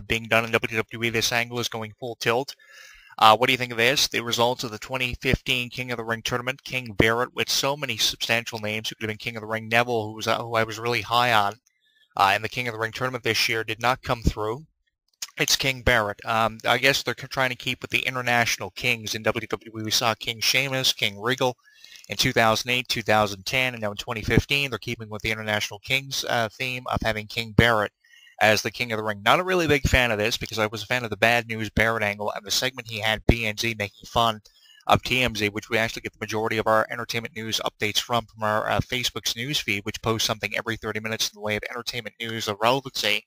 being done in WWE. This angle is going full tilt. What do you think of this? The results of the 2015 King of the Ring tournament, King Barrett, with so many substantial names who could have been King of the Ring. Neville, who I was really high on in the King of the Ring tournament this year, did not come through. It's King Barrett. I guess they're trying to keep with the international kings in WWE. We saw King Sheamus, King Regal in 2008, 2010, and now in 2015. They're keeping with the international kings theme of having King Barrett as the King of the Ring. Not a really big fan of this because I was a fan of the Bad News Barrett angle and the segment he had BNZ making fun of TMZ, which we actually get the majority of our entertainment news updates from our Facebook's news feed, which posts something every 30 minutes in the way of entertainment news of relevancy.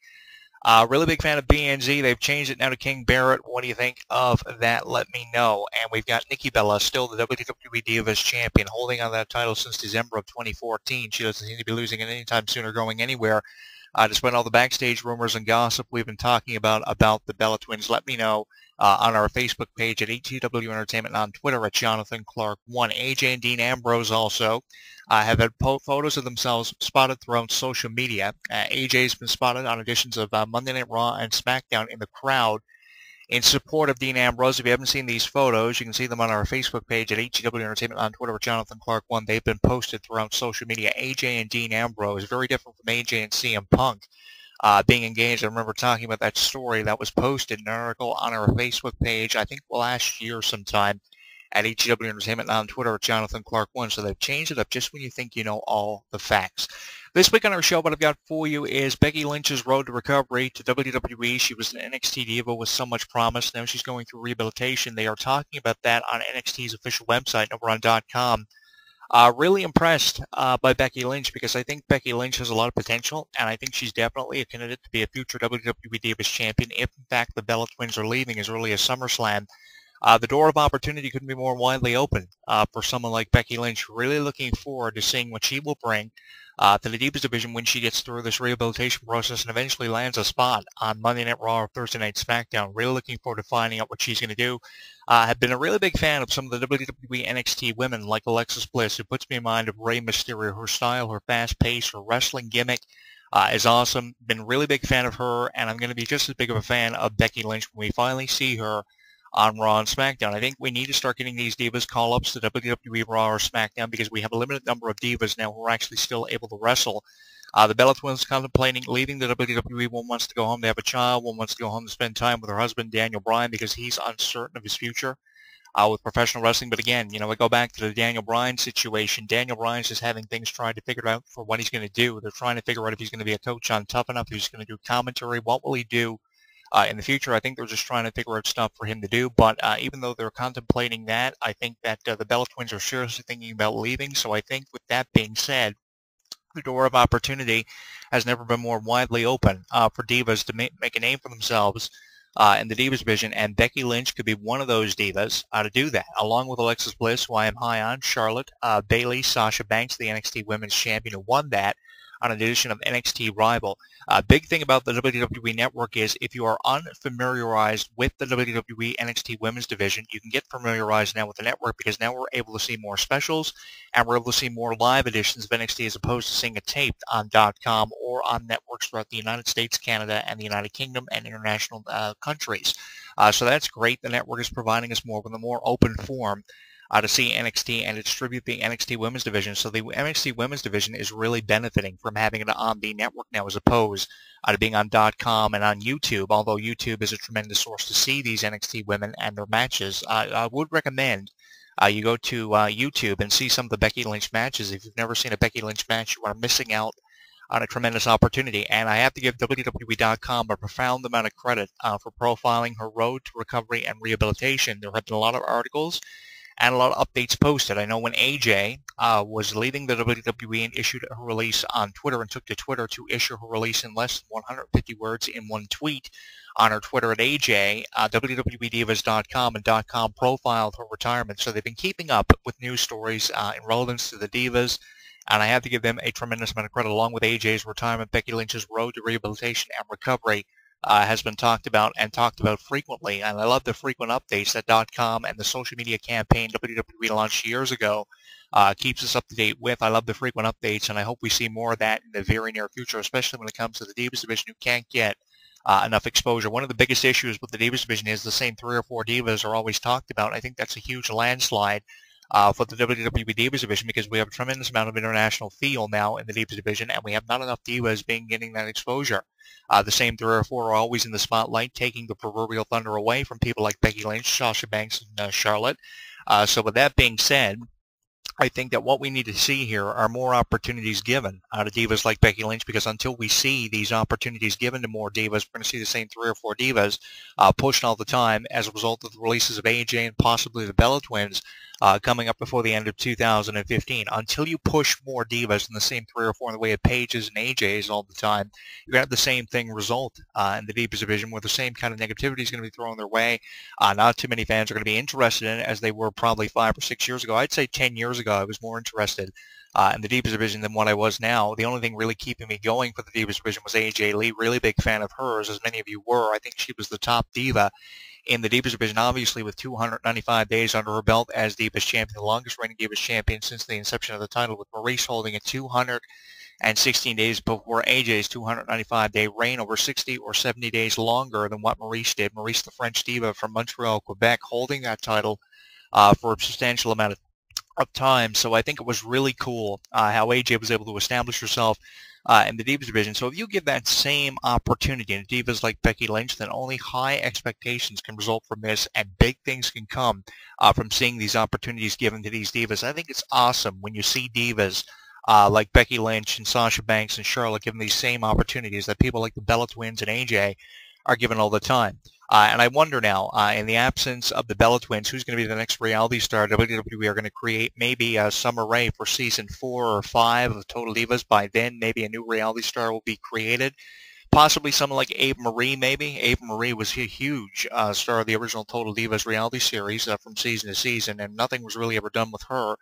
Really big fan of BNZ. They've changed it now to King Barrett. What do you think of that? Let me know. And we've got Nikki Bella, still the WWE Divas champion, holding on that title since December of 2014. She doesn't seem to be losing it anytime soon or going anywhere. Despite all the backstage rumors and gossip we've been talking about the Bella Twins, let me know on our Facebook page at ATW Entertainment and on Twitter at Jonathan Clarke 1. AJ and Dean Ambrose also have had photos of themselves spotted throughout social media. AJ's been spotted on editions of Monday Night Raw and SmackDown in the crowd in support of Dean Ambrose. If you haven't seen these photos, you can see them on our Facebook page at ATW Entertainment, on Twitter at Jonathan Clarke 1. They've been posted throughout social media. AJ and Dean Ambrose, very different from AJ and CM Punk being engaged. I remember talking about that story that was posted in an article on our Facebook page, I think last year sometime, at ATW Entertainment and on Twitter at Jonathan Clarke 1. So they've changed it up just when you think you know all the facts. This week on our show, what I've got for you is Becky Lynch's road to recovery to WWE. She was an NXT diva with so much promise. Now she's going through rehabilitation. They are talking about that on NXT's official website over on .com. Really impressed by Becky Lynch because I think Becky Lynch has a lot of potential, and I think she's definitely a candidate to be a future WWE Divas champion if, in fact, the Bella Twins are leaving as early as SummerSlam. The door of opportunity couldn't be more widely open for someone like Becky Lynch. Really looking forward to seeing what she will bring to the Divas division when she gets through this rehabilitation process and eventually lands a spot on Monday Night Raw or Thursday Night SmackDown. Really looking forward to finding out what she's going to do. Have been a really big fan of some of the WWE NXT women like Alexis Bliss, who puts me in mind of Rey Mysterio. Her style, her fast pace, her wrestling gimmick is awesome. Been a really big fan of her, and I'm going to be just as big of a fan of Becky Lynch when we finally see her on Raw and SmackDown. I think we need to start getting these divas call-ups to WWE Raw or SmackDown because we have a limited number of divas now who are actually still able to wrestle. The Bella Twins contemplating leaving the WWE. One wants to go home to have a child. One wants to go home to spend time with her husband, Daniel Bryan, because he's uncertain of his future with professional wrestling. But again, you know, we go back to the Daniel Bryan situation. Daniel Bryan's just having things trying to figure out for what he's going to do. They're trying to figure out if he's going to be a coach on Tough Enough, if he's going to do commentary, what will he do in the future. I think they're just trying to figure out stuff for him to do. But even though they're contemplating that, I think that the Bella Twins are seriously thinking about leaving. So I think with that being said, the door of opportunity has never been more widely open for divas to make a name for themselves in the Divas division, and Becky Lynch could be one of those divas to do that, along with Alexis Bliss, who I am high on, Charlotte, Bayley, Sasha Banks, the NXT Women's Champion, who won that on an edition of NXT Rival. Big thing about the WWE Network is if you are unfamiliarized with the WWE NXT Women's Division, you can get familiarized now with the network because now we're able to see more specials and we're able to see more live editions of NXT as opposed to seeing it taped on .com or on networks throughout the United States, Canada, and the United Kingdom and international countries. So that's great. The network is providing us more with a more open form to see NXT and to distribute the NXT Women's Division. So the NXT Women's Division is really benefiting from having it on the network now as opposed to being on .com and on YouTube, although YouTube is a tremendous source to see these NXT women and their matches. I would recommend you go to YouTube and see some of the Becky Lynch matches. If you've never seen a Becky Lynch match, you are missing out on a tremendous opportunity. And I have to give WWE.com a profound amount of credit for profiling her road to recovery and rehabilitation. There have been a lot of articles and a lot of updates posted. I know when AJ was leaving the WWE and issued her release on Twitter and took to Twitter to issue her release in less than 150 words in one tweet on her Twitter at AJ, WWEDivas.com and .com profiled her retirement. So they've been keeping up with news stories in relevance to the Divas, and I have to give them a tremendous amount of credit. Along with AJ's retirement, Becky Lynch's road to rehabilitation and recovery has been talked about frequently, and I love the frequent updates that .com and the social media campaign WWE launched years ago keeps us up to date with. I love the frequent updates, and I hope we see more of that in the very near future, especially when it comes to the Divas division who can't get enough exposure. One of the biggest issues with the Divas division is the same 3 or 4 Divas are always talked about. I think that's a huge landslide for the WWE Divas division because we have a tremendous amount of international feel now in the Divas division, and we have not enough Divas getting that exposure. The same 3 or 4 are always in the spotlight, taking the proverbial thunder away from people like Becky Lynch, Sasha Banks, and Charlotte. So with that being said, I think that what we need to see here are more opportunities given to divas like Becky Lynch, because until we see these opportunities given to more divas, we're going to see the same 3 or 4 divas pushed all the time as a result of the releases of AJ and possibly the Bella Twins coming up before the end of 2015. Until you push more divas in the same 3 or 4 in the way of Paiges and AJs all the time, you're going to have the same thing result in the divas division, where the same kind of negativity is going to be thrown their way. Not too many fans are going to be interested in it as they were probably 5 or 6 years ago. I'd say 10 years ago I was more interested in the Divas division than what I was now. The only thing really keeping me going for the Divas division was AJ Lee. Really big fan of hers, as many of you were. I think she was the top diva in the Divas division, obviously with 295 days under her belt as Divas champion, the longest reigning Divas champion since the inception of the title, with Maurice holding it 216 days before AJ's 295-day reign, over 60 or 70 days longer than what Maurice did. Maurice, the French diva from Montreal, Quebec, holding that title for a substantial amount of time. So I think it was really cool how AJ was able to establish herself in the Divas division. So if you give that same opportunity to divas like Becky Lynch, then only high expectations can result from this, and big things can come from seeing these opportunities given to these divas. I think it's awesome when you see divas like Becky Lynch and Sasha Banks and Charlotte given these same opportunities that people like the Bella Twins and AJ are given all the time. And I wonder now, in the absence of the Bella Twins, who's going to be the next reality star? WWE are going to create maybe a Summer Rae for season 4 or 5 of Total Divas. By then, maybe a new reality star will be created. Possibly someone like Ava Marie, maybe. Ava Marie was a huge star of the original Total Divas reality series from season to season, and nothing was really ever done with her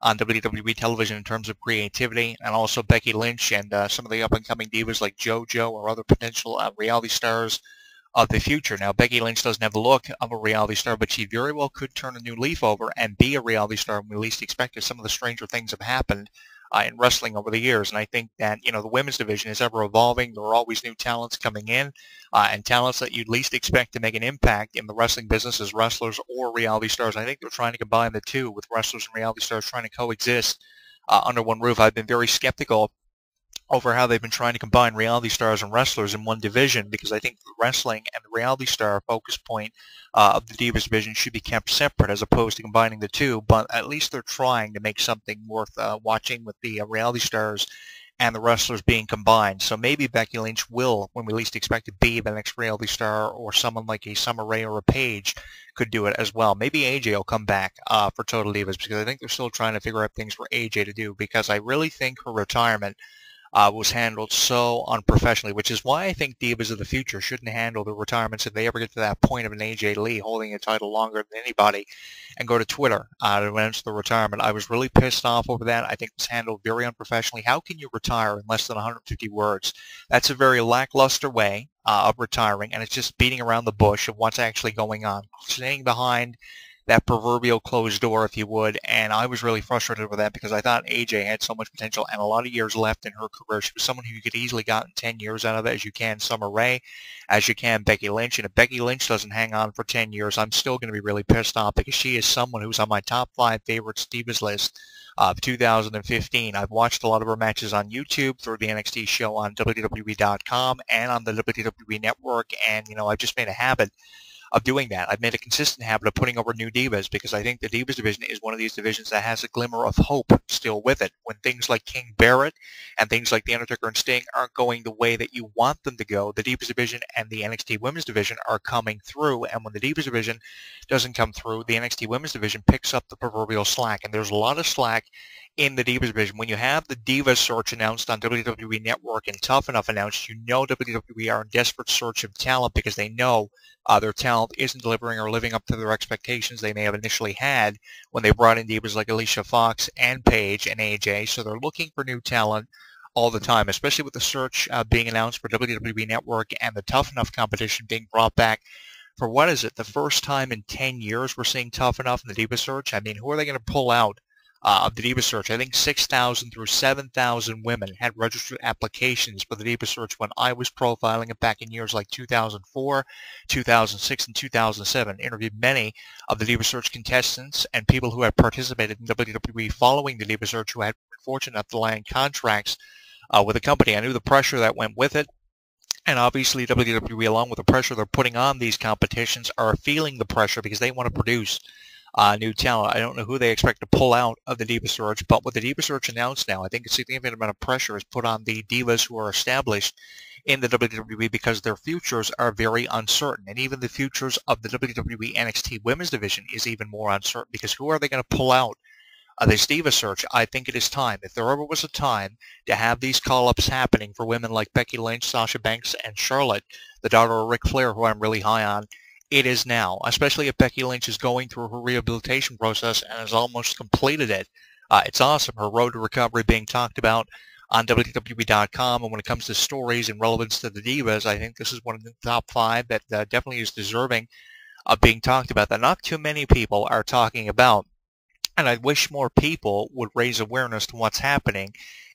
on WWE television in terms of creativity. And also Becky Lynch and some of the up-and-coming divas like JoJo or other potential reality stars of the future. Now, Becky Lynch doesn't have the look of a reality star, but she very well could turn a new leaf over and be a reality star when we least expect it. Some of the stranger things have happened in wrestling over the years, and I think that, you know, the women's division is ever evolving. There are always new talents coming in, and talents that you'd least expect to make an impact in the wrestling business as wrestlers or reality stars. I think they're trying to combine the two, with wrestlers and reality stars trying to coexist under one roof. I've been very skeptical over how they've been trying to combine reality stars and wrestlers in one division, because I think the wrestling and the reality star focus point of the Divas division should be kept separate as opposed to combining the two. But at least they're trying to make something worth watching with the reality stars and the wrestlers being combined. So maybe Becky Lynch will, when we least expect it, be the next reality star, or someone like a Summer Rae or a Paige could do it as well. Maybe AJ will come back for Total Divas, because I think they're still trying to figure out things for AJ to do, because I really think her retirement was handled so unprofessionally, which is why I think divas of the future shouldn't handle their retirements if they ever get to that point of an AJ Lee holding a title longer than anybody and go to Twitter to announce the retirement. I was really pissed off over that. I think it was handled very unprofessionally. How can you retire in less than 150 words? That's a very lackluster way of retiring, and it's just beating around the bush of what's actually going on, staying behind that proverbial closed door, if you would. And I was really frustrated with that, because I thought AJ had so much potential and a lot of years left in her career. She was someone who you could easily gotten 10 years out of it, as you can Summer Rae, as you can Becky Lynch. And if Becky Lynch doesn't hang on for 10 years, I'm still going to be really pissed off, because she is someone who's on my top 5 favorites divas list of 2015. I've watched a lot of her matches on YouTube, through the NXT show on WWE.com and on the WWE Network, and, you know, I've just made a habit of doing that. I've made a consistent habit of putting over new divas, because I think the Divas division is one of these divisions that has a glimmer of hope still with it. When things like King Barrett and things like The Undertaker and Sting aren't going the way that you want them to go, the Divas division and the NXT Women's division are coming through. And when the Divas division doesn't come through, the NXT Women's division picks up the proverbial slack. And there's a lot of slack in the Divas division. When you have the Divas search announced on WWE Network and Tough Enough announced, you know WWE are in desperate search of talent, because they know their talent isn't delivering or living up to their expectations they may have initially had when they brought in divas like Alicia Fox and Paige and AJ. So they're looking for new talent all the time, especially with the search being announced for WWE Network and the Tough Enough competition being brought back for, what is it, the first time in 10 years we're seeing Tough Enough in the Diva search. I mean, who are they going to pull out of the Diva Search. I think 6,000 through 7,000 women had registered applications for the Diva Search when I was profiling it back in years like 2004, 2006, and 2007. Interviewed many of the Diva Search contestants and people who had participated in WWE following the Diva Search who had been fortunate enough to land contracts with the company. I knew the pressure that went with it. And obviously WWE, along with the pressure they're putting on these competitions, are feeling the pressure because they want to produce new talent. I don't know who they expect to pull out of the Diva Search, but with the Diva Search announced now, I think a significant amount of pressure is put on the divas who are established in the WWE because their futures are very uncertain. And even the futures of the WWE NXT Women's Division is even more uncertain because who are they going to pull out of this Diva Search? I think it is time. If there ever was a time to have these call-ups happening for women like Becky Lynch, Sasha Banks, and Charlotte, the daughter of Ric Flair, who I'm really high on, it is now, especially if Becky Lynch is going through her rehabilitation process and has almost completed it. It's awesome. Her road to recovery being talked about on WWE.com, and when it comes to stories and relevance to the Divas, I think this is one of the top 5 that definitely is deserving of being talked about, that not too many people are talking about. And I wish more people would raise awareness to what's happening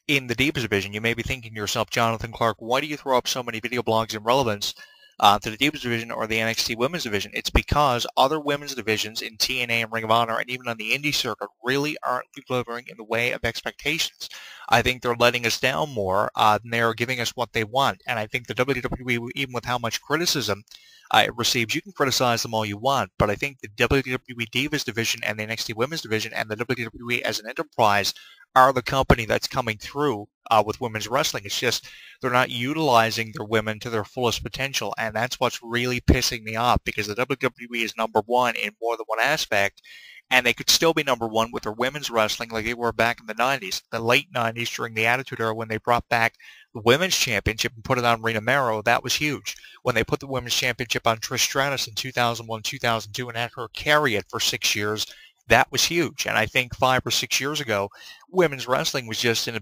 in the Divas division. You may be thinking to yourself, Jonathan Clarke, why do you throw up so many video blogs in relevance to the Divas division or the NXT Women's division? It's because other women's divisions in TNA and Ring of Honor and even on the indie circuit really aren't delivering in the way of expectations. I think they're letting us down more than they're giving us what they want. And I think the WWE, even with how much criticism it receives, you can criticize them all you want, but I think the WWE Divas division and the NXT Women's division and the WWE as an enterprise are the company that's coming through with women's wrestling. It's just they're not utilizing their women to their fullest potential, and that's what's really pissing me off because the WWE is number one in more than one aspect, and they could still be number one with their women's wrestling like they were back in the 90s, the late 90s during the Attitude Era when they brought back the Women's Championship and put it on Rena Mero. That was huge. When they put the Women's Championship on Trish Stratus in 2001, 2002 and had her carry it for 6 years, that was huge. And I think 5 or 6 years ago, women's wrestling was just in a